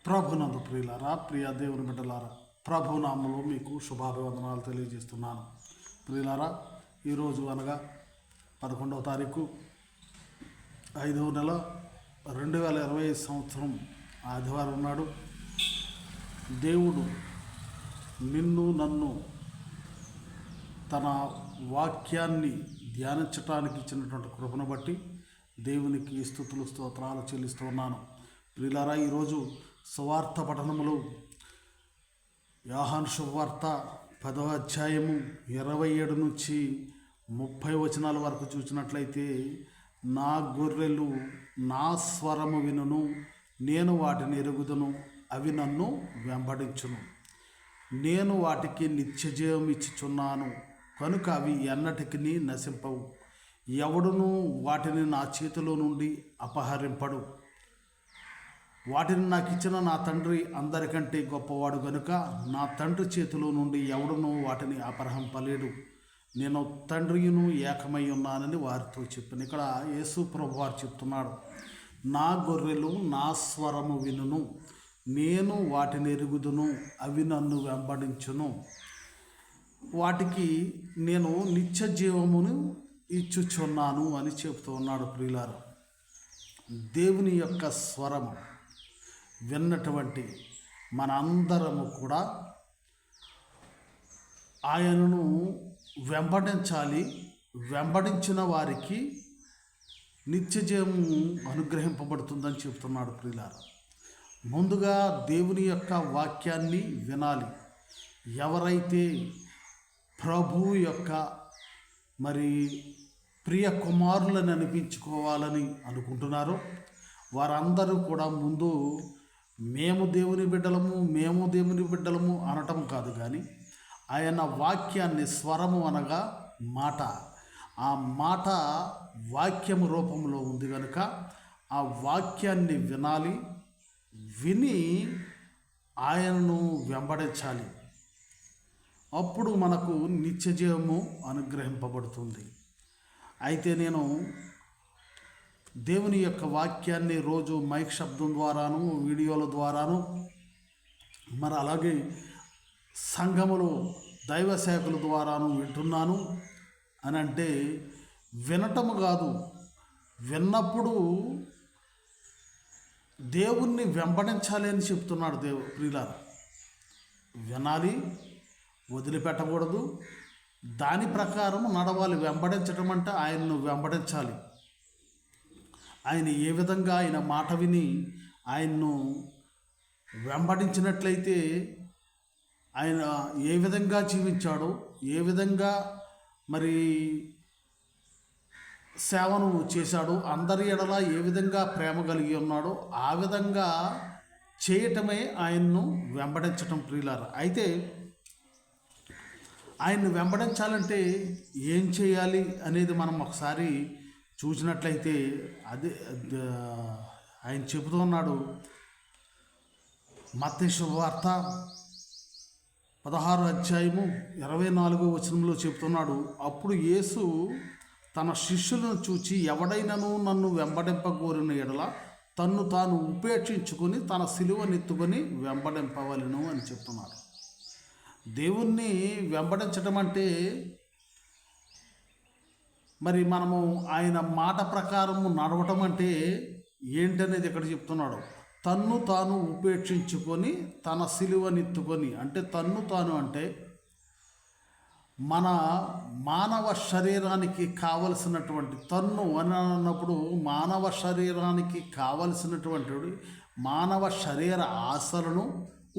ప్రభునందు ప్రియులారా, ప్రియ దేవుని బిడ్డలారా, ప్రభు నామములో మీకు శుభాభివందనాలు తెలియజేస్తున్నాను. ప్రియులారా, ఈరోజు అనగా 11వ తారీఖు 5వ నెల 2025 సంవత్సరం ఆదివారం నాడు దేవుడు నిన్ను నన్ను తన వాక్యాన్ని ధ్యానించటానికి ఇచ్చినటువంటి కృపను బట్టి దేవునికి స్తుతులు స్తోత్రాలు చెల్లిస్తూ ఉన్నాను. ప్రియులారా, ఈరోజు సువార్త పఠనములు యోహాను శుభవార్త 10వ అధ్యాయము 27 నుంచి 30 వచనాల వరకు చూసినట్లయితే, నా గొర్రెలు నా స్వరము వినును, నేను వాటిని ఎరుగుదును, అవి నన్ను వెంబడించును, నేను వాటికి నిత్యజీవం ఇచ్చుచున్నాను, కనుక అవి ఎన్నటికి నశింపవు, ఎవడును వాటిని నా చేతిలో నుండి అపహరింపడు. వాటిని నాకు ఇచ్చిన నా తండ్రి అందరికంటే గొప్పవాడు గనుక నా తండ్రి చేతిలో నుండి ఎవడునూ వాటిని అపహరింపలేడు. నేను తండ్రియును ఏకమై ఉన్నానని వారితో చెప్పాను. ఇక్కడ యేసు ప్రభు వారు చెప్తున్నాడు, నా గొర్రెలు నా స్వరము వినును, నేను వాటిని ఎరుగుదును, అవి నన్ను వెంబడించును, వాటికి నేను నిత్య జీవమును ఇచ్చుచున్నాను అని చెప్తూ ఉన్నాడు. ప్రియులారా, దేవుని యొక్క స్వరము విన్నటువంటి మన అందరము కూడా ఆయనను వెంబడించాలి. వెంబడించిన వారికి నిత్యజీవము అనుగ్రహింపబడుతుందని చెప్తున్నాడు. ప్రియులారా, ముందుగా దేవుని యొక్క వాక్యాన్ని వినాలి. ఎవరైతే ప్రభు యొక్క ప్రియ కుమారులను అనిపించుకోవాలని అనుకుంటున్నారో వారందరూ కూడా ముందు మేము దేవుని బిడ్డలము అనటం కాదు, కానీ ఆయన వాక్యాన్ని, స్వరము అనగా మాట, ఆ మాట వాక్యము రూపంలో ఉంది కనుక ఆ వాక్యాన్ని వినాలి. విని ఆయనను వెంబడించాలి. అప్పుడు మనకు నిత్యజీవము అనుగ్రహింపబడుతుంది. అయితే నేను దేవుని యొక్క వాక్యాన్ని రోజు మైక్ శబ్దం ద్వారాను, వీడియోల ద్వారాను, అలాగే సంఘములు దైవ సేవకుల ద్వారాను వింటున్నాను అని అంటే, వినటము కాదు, విన్నప్పుడు దేవుణ్ణి వెంబడించాలి అని చెప్తున్నాడు ప్రియులారా. వినాలి, వదిలిపెట్టకూడదు, దాని ప్రకారం నడవాలి. వెంబడించడం అంటే ఆయన్ను వెంబడించాలి. ఆయన ఏ విధంగా ఆయన మాట విని ఆయన్ను వెంబడించినట్లయితే ఆయన ఏ విధంగా జీవించాడో, ఏ విధంగా సేవను చేశాడో, అందరి ఎడల ఏ విధంగా ప్రేమ కలిగి ఉన్నాడో ఆ విధంగా చేయటమే ఆయన్ను వెంబడించటం. ప్రియులారా, అయితే ఆయన్ను వెంబడించాలంటే ఏం చేయాలి అనేది మనం ఒకసారి చూసినట్లయితే అదే ఆయన చెబుతూ ఉన్నాడు. మత్తయి శుభవార్త 16వ అధ్యాయము 24వ వచనంలో చెబుతున్నాడు, అప్పుడు యేసు తన శిష్యులను చూచి, ఎవడైనను నన్ను వెంబడింపగోరిన ఎడల తన్ను తాను ఉపేక్షించుకొని తన సిలువనెత్తుకొని వెంబడింపవలెను అని చెప్తున్నాడు. దేవుణ్ణి వెంబడించడం అంటే మనము ఆయన మాట ప్రకారము నడవటం అంటే ఏంటనేది ఇక్కడ చెప్తున్నాడు. తన్ను తాను ఉపేక్షించుకొని తన సిలువనెత్తుకొని అంటే, తన్ను తాను అంటే మన మానవ శరీరానికి కావలసినటువంటి, తన్ను అని అన్నప్పుడు మానవ శరీరానికి కావలసినటువంటి మానవ శరీర ఆశలను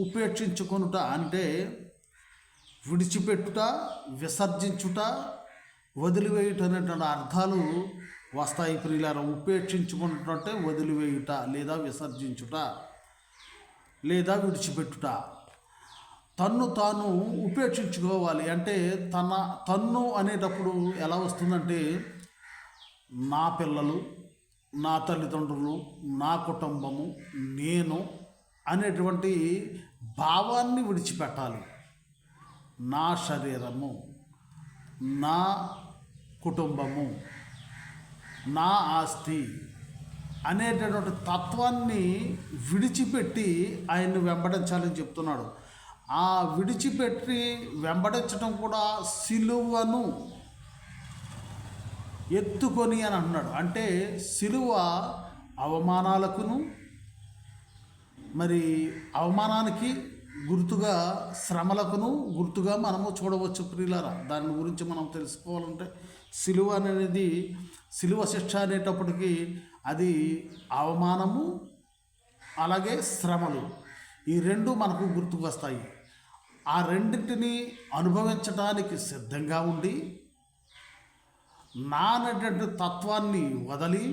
ఉపేక్షించుకొనుట అంటే విడిచిపెట్టుట, విసర్జించుట, వదిలివేయుట అనేటువంటి అర్థాలు వస్తాయి. ప్రియులారా, ఉపేక్షించుకుంటుంటే వదిలివేయుట, లేదా విసర్జించుట, లేదా విడిచిపెట్టుట. తన్ను తాను ఉపేక్షించుకోవాలి అంటే తన్ను అనేటప్పుడు ఎలా వస్తుందంటే, నా పిల్లలు, నా తల్లిదండ్రులు, నా కుటుంబము, నేను అనేటువంటి భావాన్ని విడిచిపెట్టాలి. నా శరీరము, నా కుటుంబము, నా ఆస్తి అనేటటువంటి తత్వాన్ని విడిచిపెట్టి ఆయన్ని వెంబడించాలని చెప్తున్నాడు. ఆ విడిచిపెట్టి వెంబడించడం కూడా సిలువను ఎత్తుకొని అని అన్నాడు. అంటే సిలువ అవమానాలకును, మరి అవమానానికి గుర్తుగా, శ్రమలకును గుర్తుగా మనము చూడవచ్చు ప్రియులారా. దాని గురించి మనం తెలుసుకోవాలంటే సిలువ అనేది, సిలువ శిక్ష అనేటప్పటికీ అది అవమానము అలాగే శ్రమలు, ఈ రెండు మనకు గుర్తుకు వస్తాయి. ఆ రెండింటిని అనుభవించడానికి సిద్ధంగా ఉండి నానటువంటి తత్వాన్ని వదలి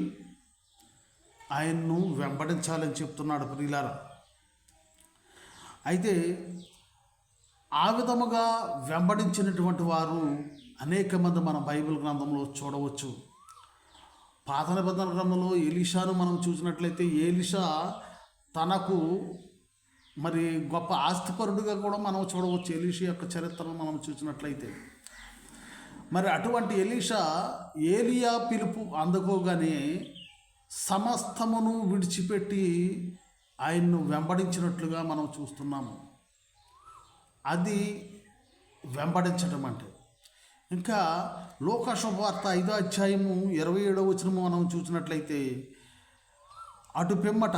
ఆయన్ను వెంబడించాలని చెప్తున్నాడు ప్రియులారా. అయితే ఆ విధముగా వెంబడించినటువంటి వారు అనేక మంది మన బైబిల్ గ్రంథంలో చూడవచ్చు. పాత నిబంధన గ్రంథంలో ఎలీషాను మనం చూసినట్లయితే ఎలీషా తనకు మరి గొప్ప ఆస్తిపరుడుగా కూడా మనం చూడవచ్చు. ఎలీషా యొక్క చరిత్రను మనం చూసినట్లయితే మరి అటువంటి ఎలీషా ఏలియా పిలుపు అందుకోగానే సమస్తమును విడిచిపెట్టి ఆయన్ను వెంబడించినట్లుగా మనం చూస్తున్నాము. అది వెంబడించడం అంటే. ఇంకా లూకా శుభవార్త 5వ అధ్యాయము 27వ వచనము మనం చూసినట్లయితే అటు పిమ్మట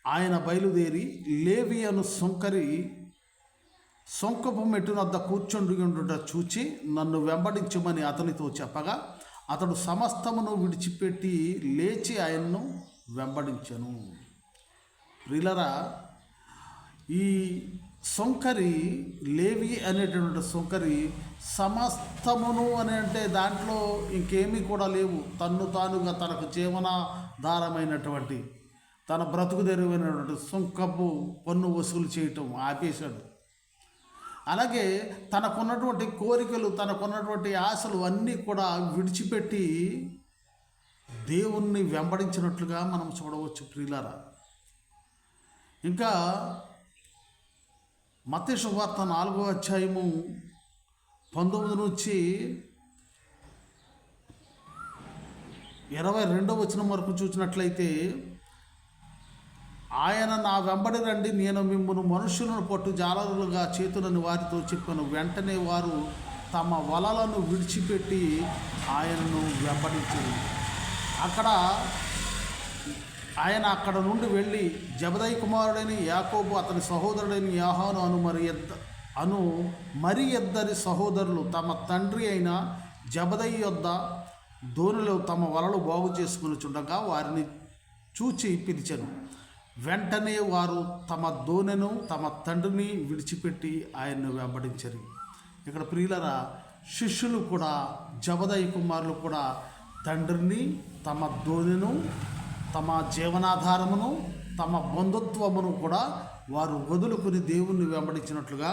ఆయన బయలుదేరి లేవి అను సొంకరి సొంకపు మెట్టునద్ద కూర్చుండుట చూచి నన్ను వెంబడించమని అతనితో చెప్పగా అతడు సమస్తమును విడిచిపెట్టి లేచి ఆయన్ను వెంబడించెను. ప్రియులారా, ఈ సొంకరి, లేవి అనేటువంటి సొంకరి సమస్తమును అని అంటే దాంట్లో ఇంకేమీ కూడా లేవు. తన్ను తానుగా తనకు జీవనాధారమైనటువంటి, తన బ్రతుకు తెరువైనటువంటి సొంకపు పన్ను వసూలు చేయటం ఆపేశాడు. అలాగే తనకున్నటువంటి కోరికలు, తనకున్నటువంటి ఆశలు అన్నీ కూడా విడిచిపెట్టి దేవుణ్ణి వెంబడించినట్లుగా మనం చూడవచ్చు ప్రియులారా. ఇంకా మత్తయి శుభవార్త 4వ అధ్యాయము 19 నుంచి 22వ వచనం వరకు చూసినట్లయితే ఆయన నా వెంబడి రండి, నేను మిమ్మల్ని మనుషులను పట్టు జాలరులుగా చేతులని వారితో చెప్పాను. వెంటనే వారు తమ వలలను విడిచిపెట్టి ఆయనను వెంబడించారు. ఆయన అక్కడ నుండి వెళ్ళి జబదయి కుమారుడైన యాకోబు, అతని సహోదరుడైన యోహాను అను మరి ఇద్దరి సహోదరులు తమ తండ్రి అయిన జబదయి యొద్ద దోణిలో తమ వలలు బాగు చేసుకునిచుండగా వారిని చూచి పిలిచెను. వెంటనే వారు తమ దోణెను తమ తండ్రిని విడిచిపెట్టి ఆయన్ను వెంబడించారు. ఇక్కడ ప్రియులరా, శిష్యులు కూడా, జబదయి కుమారులు కూడా తండ్రిని, తమ దోణెను, తమ జీవనాధారమును, తమ బంధుత్వమును కూడా వారు వదులుకుని దేవుణ్ణి వెంబడించినట్లుగా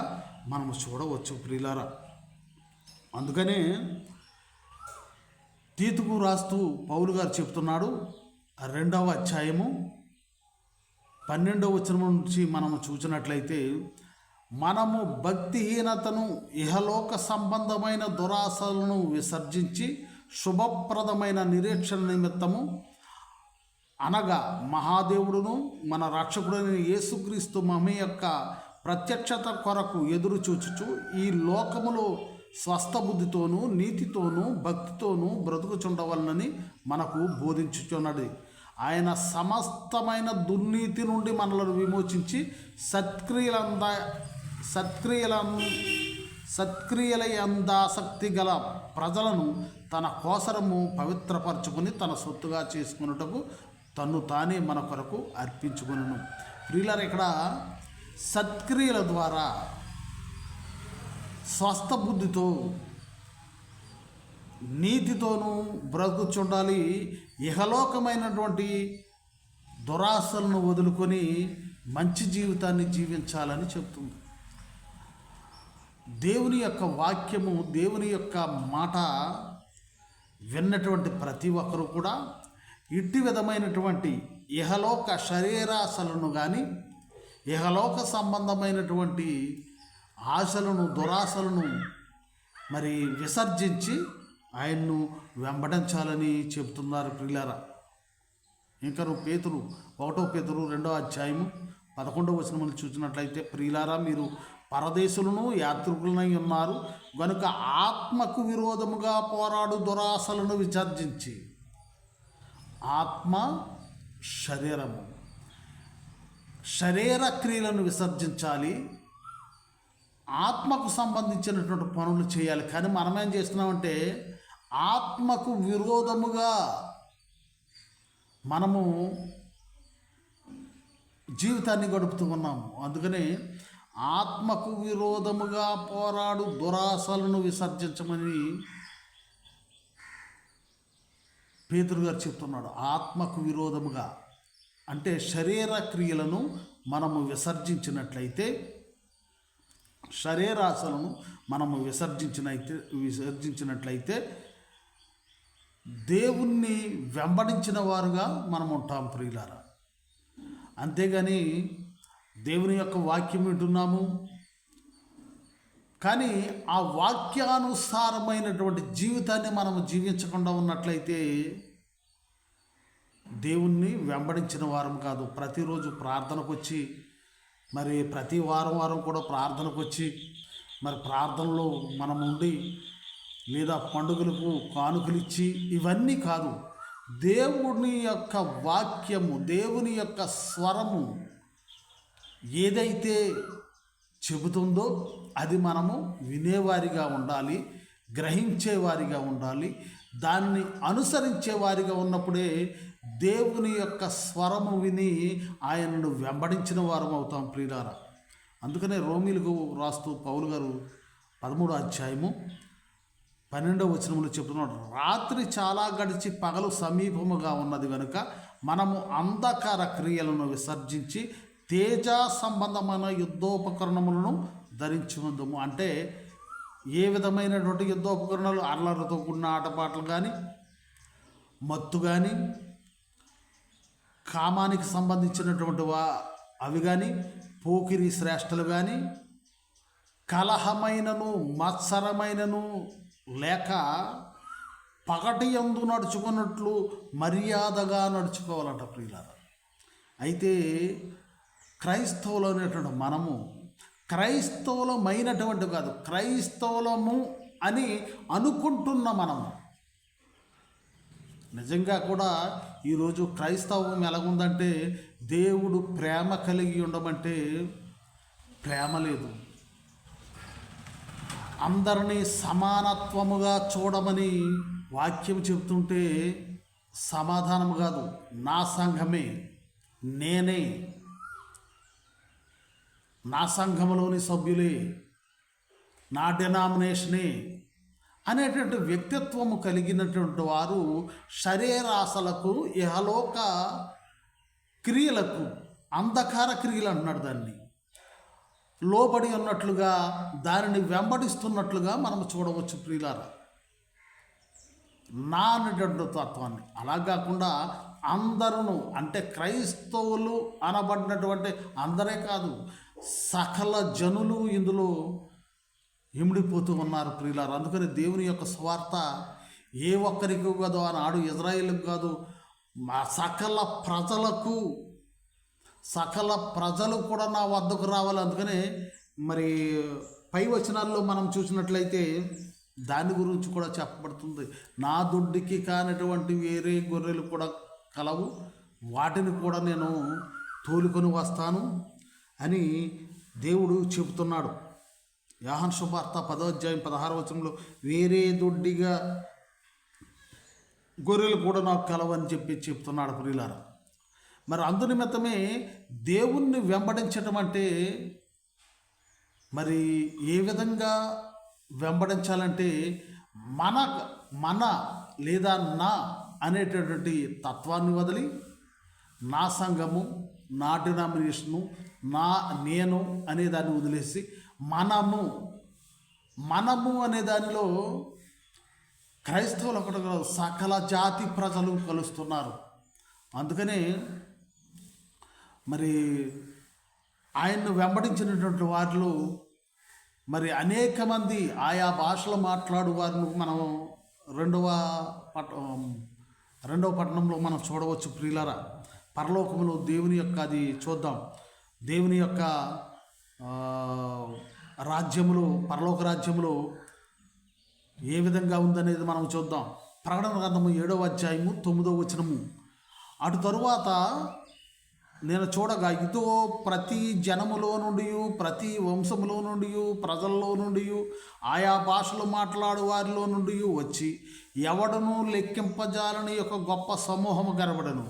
మనము చూడవచ్చు ప్రియులారా. అందుకనే తీతుకు రాస్తూ పౌలు గారు చెప్తున్నాడు, 2వ అధ్యాయము 12వ వచనం నుంచి మనము చూసినట్లయితే, మనము భక్తిహీనతను, ఇహలోక సంబంధమైన దురాశలను విసర్జించి శుభప్రదమైన నిరీక్షణ నిమిత్తము అనగా మహాదేవుడును మన రక్షకుడైన యేసుక్రీస్తు మహిమ యొక్క ప్రత్యక్షత కొరకు ఎదురు చూచుచు ఈ లోకములో స్వస్థ బుద్ధితోనూ నీతితోనూ భక్తితోనూ బ్రతుకుచుండవలనని మనకు బోధించుచున్నది. ఆయన సమస్తమైన దుర్నీతి నుండి మనలను విమోచించి సత్క్రియలయందాసక్తి గల ప్రజలను తన కోసరము పవిత్రపరచుకుని తన సొత్తుగా చేసుకున్నటకు తన్ను తానే మన కొరకు అర్పించుకును. ప్రియులారా, ఇక్కడ సత్క్రియల ద్వారా స్వస్థ బుద్ధితో నీతితోనూ బ్రతుకుచుండాలి. ఇహలోకమైనటువంటి దురాశలను వదులుకొని మంచి జీవితాన్ని జీవించాలని చెప్తుంది. దేవుని యొక్క వాక్యము, దేవుని యొక్క మాట విన్నటువంటి ప్రతి ఒక్కరూ కూడా ఇట్టి విధమైనటువంటి ఇహలోక శరీరాశలను కానీ, ఇహలోక సంబంధమైనటువంటి ఆశలను, దురాశలను మరి విసర్జించి ఆయన్ను వెంబడించాలని చెబుతున్నారు ప్రియులారా. ఇంకా నువ్వు పేతురు 1 పేతురు 2వ అధ్యాయము 11వ వచనములు చూసినట్లయితే, ప్రియులారా మీరు పరదేశులను యాత్రికులనై ఉన్నారు గనుక ఆత్మకు విరోధముగా పోరాడు దురాశలను విసర్జించి, ఆత్మ శరీరము శరీర క్రియలను విసర్జించాలి, ఆత్మకు సంబంధించినటువంటి పనులు చేయాలి. కానీ మనమేం చేస్తున్నామంటే ఆత్మకు విరోధముగా మనము జీవితాన్ని గడుపుతూ ఉన్నాము. అందుకనే ఆత్మకు విరోధముగా పోరాడు దురాశలను విసర్జించమని పేతురు గారు చెప్తున్నాడు. ఆత్మకు విరోధముగా అంటే శరీర క్రియలను మనము విసర్జించినట్లయితే, శరీరాశలను మనము విసర్జించినట్లయితే దేవుణ్ణి వెంబడించిన వారుగా మనం ఉంటాం ప్రియులారా. అంతేగాని దేవుని యొక్క వాక్యం వింటున్నాము కానీ ఆ వాక్యానుసారమైనటువంటి జీవితాన్ని మనము జీవించకుండా ఉన్నట్లయితే దేవుణ్ణి వెంబడించిన వారం కాదు. ప్రతిరోజు ప్రార్థనకు వచ్చి, మరి ప్రతి వారం కూడా ప్రార్థనకు వచ్చి, మరి ప్రార్థనలో మనం ఉండి, లేదా పండుగలకు కానుకలు ఇచ్చి, ఇవన్నీ కాదు. దేవుని యొక్క వాక్యము, దేవుని యొక్క స్వరము ఏదైతే చెబుతుందో అది మనము వినేవారిగా ఉండాలి, గ్రహించేవారిగా ఉండాలి. దాన్ని అనుసరించేవారిగా ఉన్నప్పుడే దేవుని యొక్క స్వరము విని ఆయనను వెంబడించిన వారం అవుతాం ప్రియులారా. అందుకనే రోమీలకు రాస్తూ పౌలు గారు 13వ అధ్యాయము 12వ వచనములు చెప్తున్నాడు, రాత్రి చాలా గడిచి పగలు సమీపముగా ఉన్నది కనుక మనము అంధకార క్రియలను విసర్జించి తేజ సంబంధమైన యుద్ధోపకరణములను ధరించుకుందాము. అంటే ఏ విధమైనటువంటి యుద్ధోపకరణాలు? అర్లతో కూడిన ఆటపాటలు కానీ, మత్తు కానీ, కామానికి సంబంధించినటువంటి అవి కానీ, పోకిరి శ్రేష్టలు కానీ, కలహమైనను మత్సరమైనను లేక పగటి యందు నడుచుకున్నట్లు మర్యాదగా నడుచుకోవాలంట ప్రియులారా. అయితే క్రైస్తవులు అనేటువంటి మనము క్రైస్తవులమైనటువంటి కాదు, క్రైస్తవులము అని అనుకుంటున్న మనము. నిజంగా కూడా ఈరోజు క్రైస్తవం ఎలాగుందంటే, దేవుడు ప్రేమ కలిగి ఉండమంటే ప్రేమ లేదు. అందరినీ సమానత్వముగా చూడమని వాక్యం చెబుతుంటే సమాధానం కాదు, నా సంఘమే, నేనే, నా సంఘంలోని సభ్యులే, నా డినామినేషనే అనేటువంటి వ్యక్తిత్వము కలిగినటువంటి వారు శరీరాశలకు, ఇహలోక క్రియలకు, అంధకార క్రియలు అంటున్నాడు దాన్ని, లోబడి ఉన్నట్లుగా, దానిని వెంబడిస్తున్నట్లుగా మనం చూడవచ్చు ప్రియులారా. నా అనేటువంటి తత్వాన్ని అలా కాకుండా అందరూ, అంటే క్రైస్తవులు అనబడినటువంటి అందరే కాదు, సకల జనులు ఇందులో ఇమిడిపోతూ ఉన్నారు ప్రియులారు. అందుకని దేవుని యొక్క స్వార్థ ఏ ఒక్కరికి కాదు, ఆనాడు ఇజ్రాయేలుకు కాదు, మా సకల ప్రజలు కూడా నా వద్దకు రావాలి. అందుకనే మరి పై వచనాల్లో మనం చూసినట్లయితే దాని గురించి కూడా చెప్పబడుతుంది. నా దొడ్డికి కానటువంటి వేరే గొర్రెలు కూడా కలవు, వాటిని కూడా నేను తోలుకొని వస్తాను అని దేవుడు చెబుతున్నాడు. యోహాను సువార్త 10వ అధ్యాయం 16వ వచనంలో వేరే దొడ్డిగా గొర్రెలు కూడా నాకు కలవని చెప్తున్నాడు ప్రియులారా. మరి అందునిమిత్తమే దేవుణ్ణి వెంబడించటం అంటే, మరి ఏ విధంగా వెంబడించాలంటే, మన లేదా నా అనేటటువంటి తత్వాన్ని వదిలి, నా సంఘము, నా డినామినేషను, నేను అనే దాన్ని వదిలేసి మనము అనే దానిలో క్రైస్తవులు ఒకటి సకల జాతి ప్రజలు కలుస్తున్నారు. అందుకనే మరి ఆయన్ను వెంబడించినటువంటి వారిలో మరి అనేక మంది ఆయా భాషలు మాట్లాడు వారిని మనం రెండవ పట్టణంలో మనం చూడవచ్చు ప్రియులారా. పరలోకములో దేవుని యొక్క అది చూద్దాం. దేవుని యొక్క రాజ్యములో, పరలోక రాజ్యములో ఏ విధంగా ఉందనేది మనం చూద్దాం. ప్రకటన గ్రంథము 7వ అధ్యాయము 9వ వచనము. అటు తరువాత నేను చూడగా, ఇదో ప్రతి జనములో నుండి, ప్రతి వంశములో నుండి, ప్రజల్లో నుండి, ఆయా భాషలు మాట్లాడు వారిలో నుండి వచ్చి ఎవడనూ లెక్కింపజాలని యొక్క గొప్ప సమూహము కనబడెను.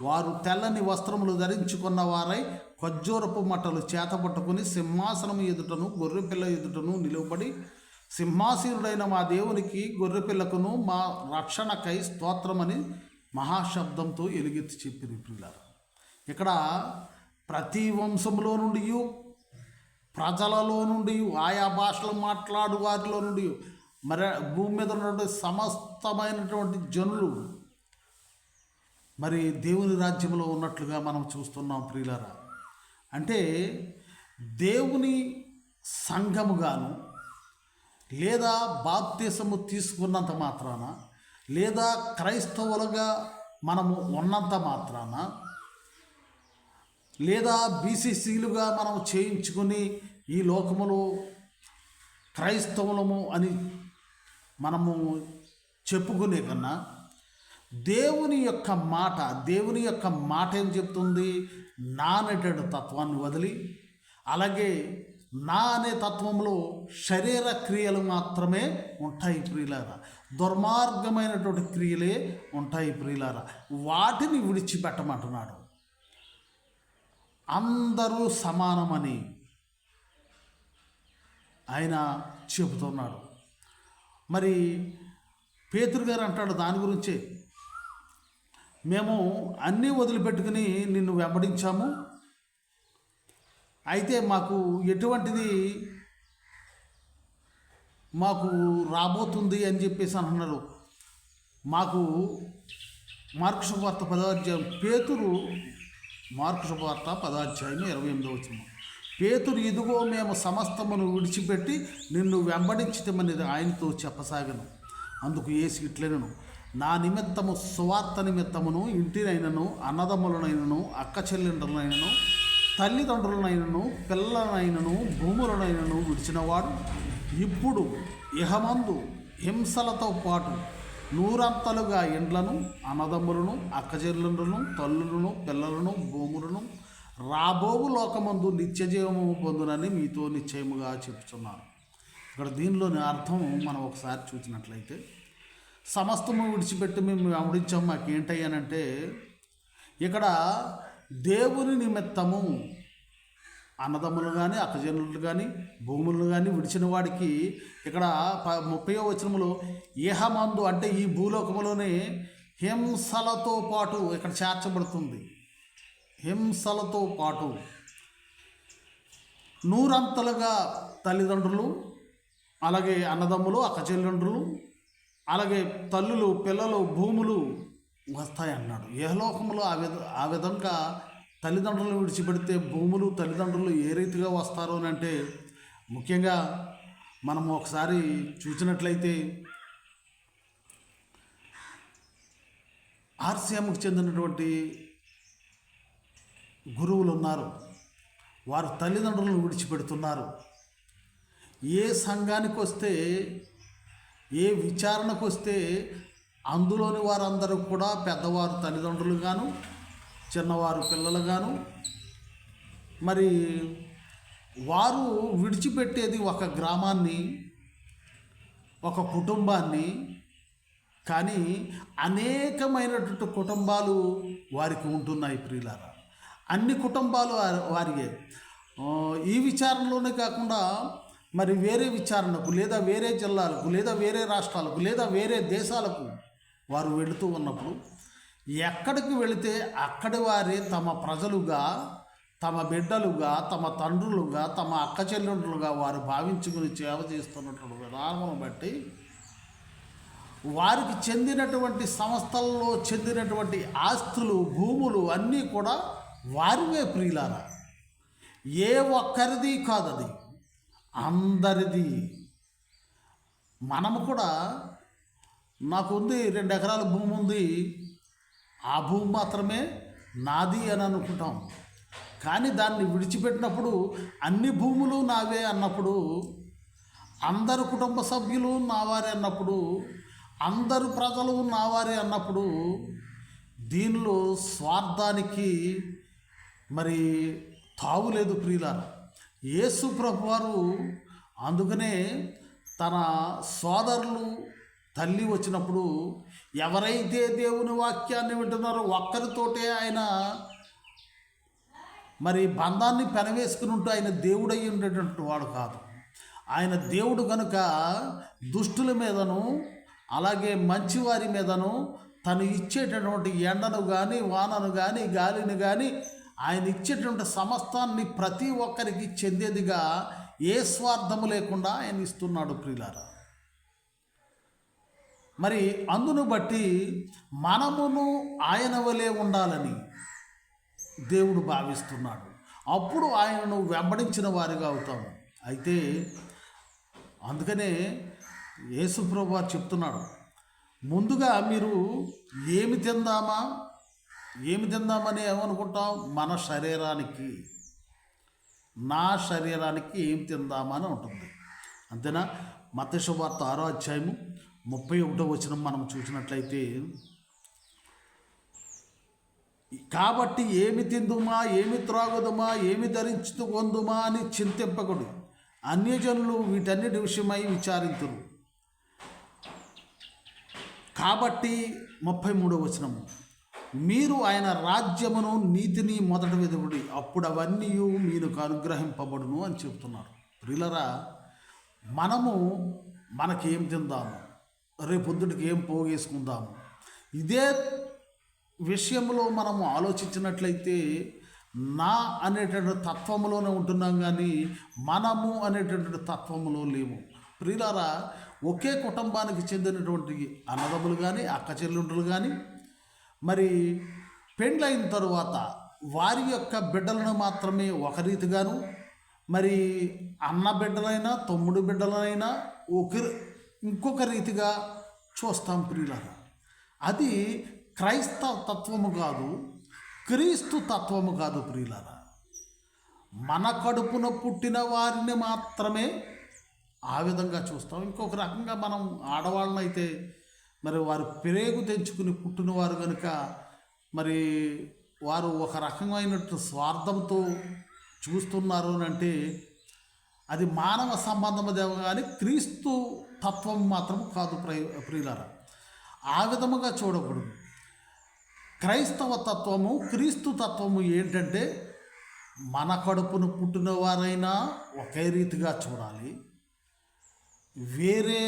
వారు తెల్లని వస్త్రములు ధరించుకున్న వారై ఖర్జూరపు మట్టలు చేతపట్టుకుని సింహాసనము ఎదుటను గొర్రెపిల్ల ఎదుటను నిలువబడి, సింహాసీనుడైన మా దేవునికి గొర్రెపిల్లకును మా రక్షణకై స్తోత్రమని మహాశబ్దంతో ఎలుగెత్తి చెప్పిరి. ప్రియులారా, ఇక్కడ ప్రతి వంశంలో నుండి, ప్రజలలో నుండి, ఆయా భాషలు మాట్లాడు వారిలో నుండి, మరి భూమి మీద ఉన్నటువంటి సమస్తమైనటువంటి జనులు మరి దేవుని రాజ్యంలో ఉన్నట్లుగా మనం చూస్తున్నాం. ప్రియులారా, అంటే దేవుని సంఘముగాను, లేదా బాప్తిసము తీసుకున్నంత మాత్రాన, లేదా క్రైస్తవులుగా మనము ఉన్నంత మాత్రాన, లేదా బీసీసీలుగా మనం చేయించుకొని ఈ లోకములో క్రైస్తవులము అని మనము చెప్పుకునే కన్నా, దేవుని యొక్క మాట ఏం చెప్తుంది? నా అనేటువంటి తత్వాన్ని వదిలి, అలాగే నా అనే తత్వంలో శరీర క్రియలు మాత్రమే ఉంటాయి ప్రియులారా, దుర్మార్గమైనటువంటి క్రియలే ఉంటాయి ప్రియులారా. వాటిని విడిచిపెట్టమంటున్నాడు. అందరూ సమానమని ఆయన చెబుతున్నాడు. మరి పేతురు గారు అంటాడు దాని గురించే, మేము అన్నీ వదిలిపెట్టుకుని నిన్ను వెంబడించాము, అయితే మాకు ఎటువంటిది మాకు రాబోతుంది అని చెప్పేసి అంటున్నారు. మాకు మార్కు శుభవార్త 10వ అధ్యాయం, మార్కు శుభవార్త 10వ అధ్యాయం 28వ వచనం. పేతురు, ఇదిగో మేము సమస్తమును విడిచిపెట్టి నిన్ను వెంబడించటమని ఆయనతో చెప్పసాగను. అందుకు యేసు ఇట్లనెను, నా నిమిత్తము సువార్త నిమిత్తమును ఇంటినైనను, అన్నదమ్ములనైనను, అక్క చెల్లెండ్రులనైనను, తల్లిదండ్రులనైనను, పిల్లలనైనను, భూములనైనను విడిచినవాడు ఇప్పుడు ఇహమందు హింసలతో పాటు నూరంతలుగా ఇండ్లను, అన్నదమ్ములను, అక్కచెల్లెండ్రులను, తల్లులను, పిల్లలను, భూములను రాబోవు లోకమందు నిత్యజీవము పొందునని మీతో నిశ్చయముగా చెప్తున్నాను. ఇక్కడ దీనిలోని అర్థం మనం ఒకసారి చూసినట్లయితే, సమస్తము విడిచిపెట్టి మేము వెంబడించాం, మాకేంటయ్యానంటే, ఇక్కడ దేవుని నిమిత్తము అన్నదమ్ములు కానీ, అక్కజనులు కానీ, భూములు కానీ విడిచిన వాడికి ఇక్కడ 30వ వచనములో ఇహమందు అంటే ఈ భూలోకములోనే హింసలతో పాటు ఇక్కడ చేర్చబడుతుంది. హింసలతో పాటు నూరంతలుగా తల్లిదండ్రులు, అలాగే అన్నదమ్ములు, అక్కచెల్లెండ్రులు, అలాగే తల్లులు, పిల్లలు, భూములు వస్తాయన్నాడు. ఏహలోకములో ఆ విధంగా తల్లిదండ్రులను విడిచిపెడితే భూములు, తల్లిదండ్రులు ఏ రీతిగా వస్తారో అని అంటే, ముఖ్యంగా మనం ఒకసారి చూసినట్లయితే ఆర్సీఎంకు చెందినటువంటి గురువులు ఉన్నారు. వారు తల్లిదండ్రులను విడిచిపెడుతున్నారు. ఏ సంఘానికి వస్తే, ఏ విచారణకు వస్తే అందులోని వారందరూ కూడా పెద్దవారు తల్లిదండ్రులు గాను, చిన్నవారు పిల్లలు గాను, మరి వారు విడిచిపెట్టేది ఒక గ్రామాన్ని, ఒక కుటుంబాన్ని. కానీ అనేకమైనటువంటి కుటుంబాలు వారికి ఉంటున్నాయి ప్రియులారా. అన్ని కుటుంబాలు వారిగే. ఈ విచారణలోనే కాకుండా మరి వేరే విచారణకు, లేదా వేరే జిల్లాలకు, లేదా వేరే రాష్ట్రాలకు, లేదా వేరే దేశాలకు వారు వెళుతూ ఉన్నప్పుడు ఎక్కడికి వెళితే అక్కడి వారే తమ ప్రజలుగా, తమ బిడ్డలుగా, తమ తండ్రులుగా, తమ అక్క చెల్లెండ్రులుగా వారు భావించుకుని సేవ చేస్తున్నటువంటి విధానం బట్టి వారికి చెందినటువంటి సంస్థల్లో చెందినటువంటి ఆస్తులు, భూములు అన్నీ కూడా వారివే ప్రియులారా. ఏ ఒక్కరిది కాదు, అది అందరిది. మనము కూడా, నాకు ఉంది 2 ఎకరాల భూమి ఉంది, ఆ భూమి మాత్రమే నాది అని అనుకుంటాం. కానీ దాన్ని విడిచిపెట్టినప్పుడు అన్ని భూములు నావే అన్నప్పుడు, అందరు కుటుంబ సభ్యులు నావారే అన్నప్పుడు, అందరు ప్రజలు నావారే అన్నప్పుడు, దీనిలో స్వార్థానికి మరి తావులేదు ప్రియులారా. యేసు ప్రభువారు అందుకనే తన సోదరులు తల్లి వచ్చినప్పుడు ఎవరైతే దేవుని వాక్యాన్ని వింటున్నారో ఒక్కరితోటే ఆయన మరి బంధాన్ని పెనవేసుకుని ఉంటూ ఆయన దేవుడై ఉండేటువంటి వాడు కాదు. ఆయన దేవుడు కనుక దుష్టుల మీదను అలాగే మంచివారి మీదను తను ఇచ్చేటటువంటి ఎండను కానీ వానను కానీ గాలిని కానీ ఆయన ఇచ్చేటువంటి సమస్తాన్ని ప్రతి ఒక్కరికి చెందేదిగా ఏ స్వార్థము లేకుండా ఆయన ఇస్తున్నాడు ప్రియులారా. మరి అందును బట్టి మనమును ఆయన వలె ఉండాలని దేవుడు భావిస్తున్నాడు. అప్పుడు ఆయనను వెంబడించిన వారిగా అవుతాము. అయితే అందుకనే యేసు ప్రభువు చెప్తున్నాడు, ముందుగా మీరు ఏమి తిందామని ఏమనుకుంటాం? మన శరీరానికి, నా శరీరానికి ఏమి తిందామని ఉంటుంది. అంతేనా? మత్తయి సువార్త 6వ అధ్యాయము 31వ వచనం మనం చూసినట్లయితే, కాబట్టి ఏమి తిందుమా, ఏమి త్రాగుదుమా, ఏమి ధరించుకొందుమా అని చింతింపకుడు, అన్యజనులు వీటన్నిటి విషయమై విచారింతురు. కాబట్టి 33వ వచనము, మీరు ఆయన రాజ్యమును నీతిని మొదట వెదుకుడి, అప్పుడు అవన్నీ మీకు అనుగ్రహింపబడును అని చెప్తున్నారు. ప్రియులరా, మనకి ఏం తిందాము, రేపొద్దుటికి ఏం పోగేసుకుందాము, ఇదే విషయంలో మనము ఆలోచించినట్లయితే నా అనేటువంటి తత్వములోనే ఉంటున్నాం, కానీ మనము అనేటువంటి తత్వములో లేము. ప్రియులారా, ఒకే కుటుంబానికి చెందినటువంటి అన్నదమ్ములు కానీ అక్క చెల్లెండ్రులు కానీ మరి పెండ్లైన తరువాత వారి యొక్క బిడ్డలను మాత్రమే ఒక రీతిగాను, మరి అన్న బిడ్డలైనా తమ్ముడు బిడ్డలైనా ఇంకొక రీతిగా చూస్తాం ప్రియులారా. అది క్రైస్తవ తత్వము కాదు, క్రీస్తు తత్వము కాదు ప్రియులారా. మన కడుపున పుట్టిన వారిని మాత్రమే ఆ విధంగా చూస్తాం. ఇంకొక రకంగా మనం ఆడవాళ్ళనైతే మరి వారు పెరేగు తెంచుకుని పుట్టినవారు కనుక మరి వారు ఒక రకమైనట్టు స్వార్థంతో చూస్తున్నారు అని అంటే అది మానవ సంబంధమదేమో కానీ క్రీస్తు తత్వం మాత్రం కాదు ప్రియులారా. ఆ విధముగా చూడకూడదు. క్రైస్తవ తత్వము, క్రీస్తు తత్వము ఏంటంటే మన కడుపును పుట్టిన వారైనా ఒకే రీతిగా చూడాలి, వేరే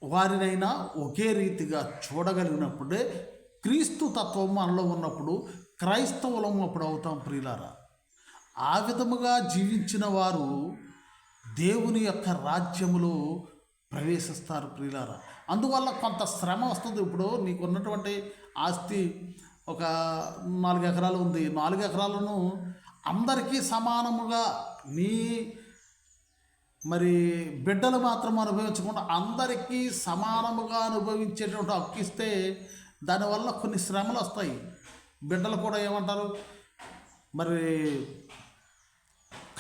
వారినైనా ఒకే రీతిగా చూడగలిగినప్పుడే క్రీస్తు తత్వం మనలో ఉన్నప్పుడు క్రైస్తవులం అప్పుడు అవుతాం ప్రియులారా. ఆ విధముగా జీవించిన వారు దేవుని యొక్క రాజ్యములో ప్రవేశిస్తారు ప్రియులారా. అందువల్ల కొంత శ్రమ వస్తుంది. ఇప్పుడు నీకు ఉన్నటువంటి ఆస్తి ఒక 4 ఎకరాలు ఉంది. 4 ఎకరాలను అందరికీ సమానముగా నీ మరి బిడ్డలు మాత్రం అనుభవించకుండా అందరికీ సమానముగా అనుభవించేటువంటి హక్కు ఇస్తే దానివల్ల కొన్ని శ్రమలు వస్తాయి. బిడ్డలు కూడా ఏమంటారు, మరి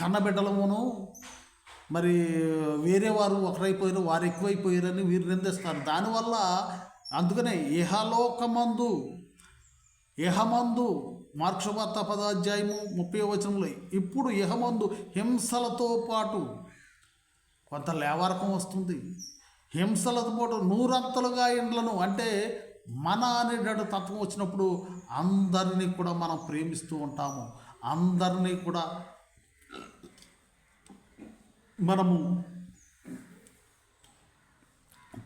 కన్న బిడ్డలమును మరి వేరే వారు ఒకరైపోయారు, వారు ఎక్కువైపోయారని వీరు నిందిస్తారు. దానివల్ల అందుకనే ఇహమందు మార్కు సువార్త 10వ అధ్యాయము 30వ వచనంలో, ఇప్పుడు ఇహమందు హింసలతో పాటు కొంత లేవారకం వస్తుంది, హింసలతో పాటు 100 ఇండ్లను, అంటే మన అనేటటువంటి తత్వం వచ్చినప్పుడు అందరినీ కూడా మనం ప్రేమిస్తూ ఉంటాము, అందరినీ కూడా మనము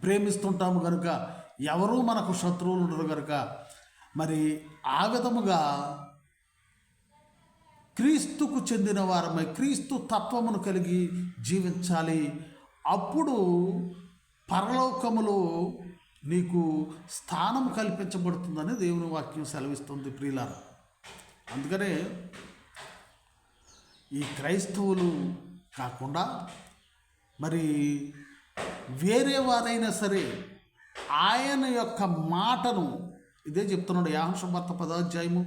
ప్రేమిస్తుంటాము కనుక ఎవరూ మనకు శత్రువులు ఉండరు కనుక మరి ఆ విధముగా క్రీస్తుకు చెందిన వారమై క్రీస్తు తత్వమును కలిగి జీవించాలి. అప్పుడు పరలోకములో నీకు స్థానం కల్పించబడుతుందని దేవుని వాక్యం సెలవిస్తుంది ప్రియులారా. అందుకనే ఈ క్రైస్తవులు కాకుండా మరి వేరే వారైనా సరే ఆయన యొక్క మాటను ఇదే చెప్తున్నాడు యోహాను సువార్త 10వ అధ్యాయము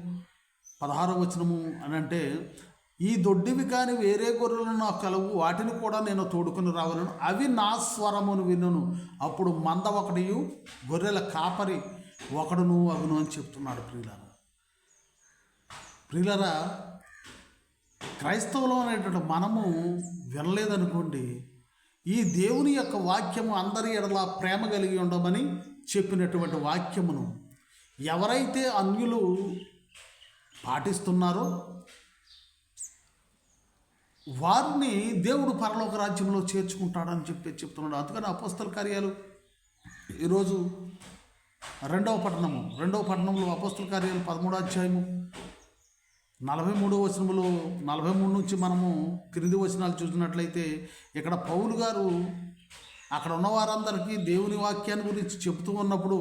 16వ వచనము అని అంటే, ఈ దొడ్డివి కాని వేరే గొర్రెలను నాకు కలవు, వాటిని కూడా నేను తోడుకొని రావాలను, అవి నా స్వరమును వినును, అప్పుడు మంద ఒకటియు గొర్రెల కాపరి ఒకడును అగును అని చెప్తున్నాడు. ప్రియులరా, క్రైస్తవులు అనేటువంటి మనము వినలేదనుకోండి, ఈ దేవుని యొక్క వాక్యము అందరి ఎడల ప్రేమ కలిగి ఉండమని చెప్పినటువంటి వాక్యమును ఎవరైతే అన్యులు పాటిస్తున్నారో వారిని దేవుడు పరలోక రాజ్యంలో చేర్చుకుంటాడని చెప్తున్నాడు. అందుకని అపోస్తల కార్యాలు ఈరోజు రెండవ పట్టణంలో అపోస్తల కార్యాలు 13వ అధ్యాయము 43వ వచనములో 43 నుంచి మనము క్రింది వచనాలు చూసినట్లయితే, ఇక్కడ పౌలు గారు అక్కడ ఉన్న వారందరికీ దేవుని వాక్యాన్ని గురించి చెబుతూ ఉన్నప్పుడు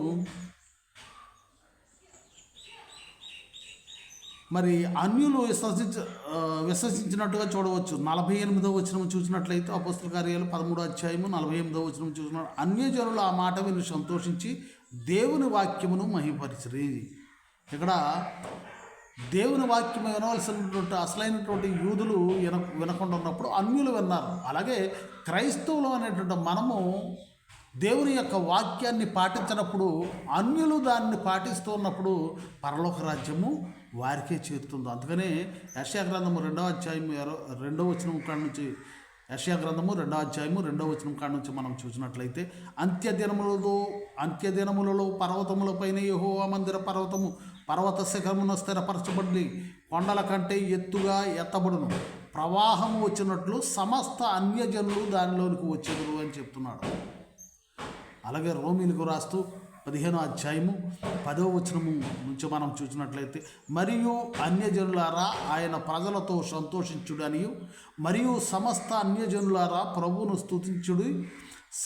మరి అన్యులు విశ్వసించినట్టుగా చూడవచ్చు. 48వ వచనం చూసినట్లయితే అపోస్తల కార్యాలు 13వ అధ్యాయము 48వ వచనం చూసినట్టు, అన్యజనులు ఆ మాట విని సంతోషించి దేవుని వాక్యమును మహిమపరిచిరి. ఇక్కడ దేవుని వాక్యం వినవలసినటువంటి అసలైనటువంటి యూదులు వినకుండా ఉన్నప్పుడు అన్యులు విన్నారు. అలాగే క్రైస్తవులు అనేటువంటి మనము దేవుని యొక్క వాక్యాన్ని పాటించినప్పుడు అన్యులు దాన్ని పాటిస్తూ ఉన్నప్పుడు పరలోక రాజ్యము వారికే చేరుతుంది. అందుకనే యెషయా గ్రంథము 2వ అధ్యాయము 2వ వచనం కాడ నుంచి, యెషయా గ్రంథము 2వ అధ్యాయము 2వ వచనం కాడ నుంచి మనం చూసినట్లయితే, అంత్యదినములలో పర్వతములపైన యెహోవా మందిర పర్వత శిఖరమున స్థిరపరచబడి కొండల కంటే ఎత్తుగా ఎత్తబడును, ప్రవాహము వచ్చినట్లు సమస్త అన్యజనులు దానిలోనికి వచ్చేదురు అని చెప్తున్నాడు. అలాగే రోమీలకు రాస్తూ 15వ అధ్యాయము 10వ వచనము నుంచి మనం చూసినట్లయితే, మరియు అన్యజనులారా ఆయన ప్రజలతో సంతోషించుడని, మరియు సమస్త అన్యజనులారా ప్రభువును స్తుతించుడు,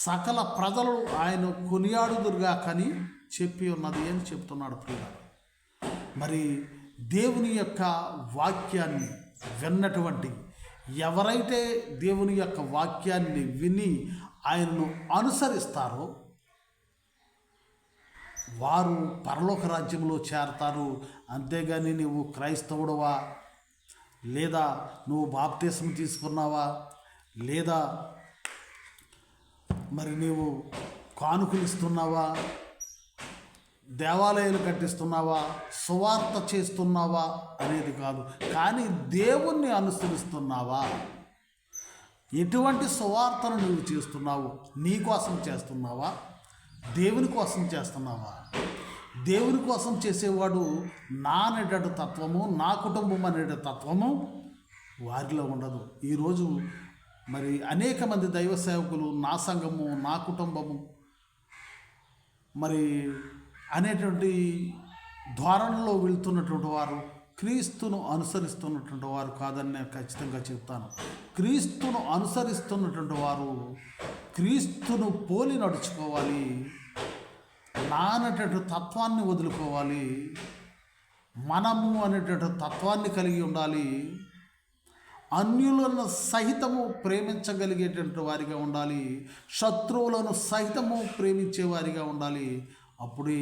సకల ప్రజలు ఆయన కొనియాడుదురుగాకని చెప్పి ఉన్నది అని చెప్తున్నాడు. ప్రియులారా, మరి దేవుని యొక్క వాక్యాన్ని విన్నటువంటి ఎవరైతే దేవుని యొక్క వాక్యాన్ని విని ఆయన్ను అనుసరిస్తారో వారు పరలోక రాజ్యంలో చేరతారు. అంతేగాని నువ్వు క్రైస్తవుడవా, లేదా నువ్వు బాప్తిసం తీసుకున్నావా, లేదా మరి నీవు కానుకలు ఇస్తున్నావా, దేవాలయాలు కట్టిస్తున్నావా, సువార్త చేస్తున్నావా అనేది కాదు, కానీ దేవుణ్ణి అనుసరిస్తున్నావా, ఎటువంటి సువార్తను నువ్వు చేస్తున్నావు, నీ కోసం చేస్తున్నావా, దేవుని కోసం చేస్తున్నావా? దేవుని కోసం చేసేవాడు నా అనేటటువంటి తత్వము, నా కుటుంబం అనేట తత్వము వారిలో ఉండదు. ఈరోజు మరి అనేక మంది దైవ సేవకులు నా సంఘము, నా కుటుంబము మరి అనేటువంటి ధోరణిలో వెళ్తున్నటువంటి వారు క్రీస్తును అనుసరిస్తున్నటువంటి వారు కాదని నేను ఖచ్చితంగా చెప్తాను. క్రీస్తును అనుసరిస్తున్నటువంటి వారు క్రీస్తును పోలి నడుచుకోవాలి, నానటువంటి తత్వాన్ని వదులుకోవాలి, మనము అనేటటువంటి తత్వాన్ని కలిగి ఉండాలి, అన్యులను సహితము ప్రేమించగలిగేటువంటి వారిగా ఉండాలి, శత్రువులను సహితము ప్రేమించే వారిగా ఉండాలి. అప్పుడే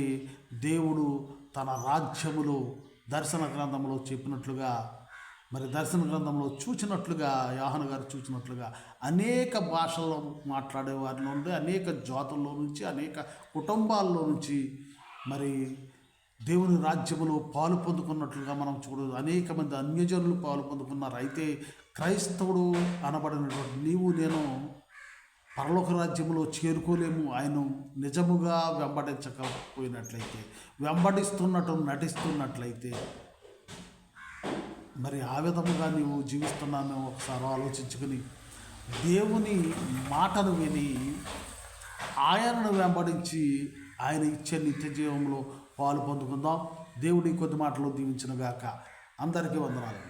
దేవుడు తన రాజ్యములో దర్శన గ్రంథంలో చెప్పినట్లుగా, మరి దర్శన గ్రంథంలో చూచినట్లుగా, యోహాను గారు చూచినట్లుగా అనేక భాషల్లో మాట్లాడే వారిలో నుండి, అనేక జాతుల్లో నుంచి, అనేక కుటుంబాల్లో నుంచి మరి దేవుని రాజ్యములో పాలు పొందుకున్నట్లుగా మనం చూడదు. అనేక మంది అన్యజనులు పాలు పొందుకున్నారు. అయితే క్రైస్తవుడు అనబడినటువంటి నీవు నేను పరలోక రాజ్యములో చేరుకోలేము. ఆయన నిజముగా వెంబడించకపోయినట్లయితే, వెంబడిస్తున్నట్టు నటిస్తున్నట్లయితే, మరి ఆ విధముగా నీవు జీవిస్తున్నాను ఒకసారి ఆలోచించుకుని దేవుని మాటను విని ఆయనను వెంబడించి ఆయన ఇచ్చే నిత్య జీవంలో పాలు పొందుకుందాం. దేవుడి కొద్ది మాటలు దీవించునుగాక. అందరికీ వందనాలు.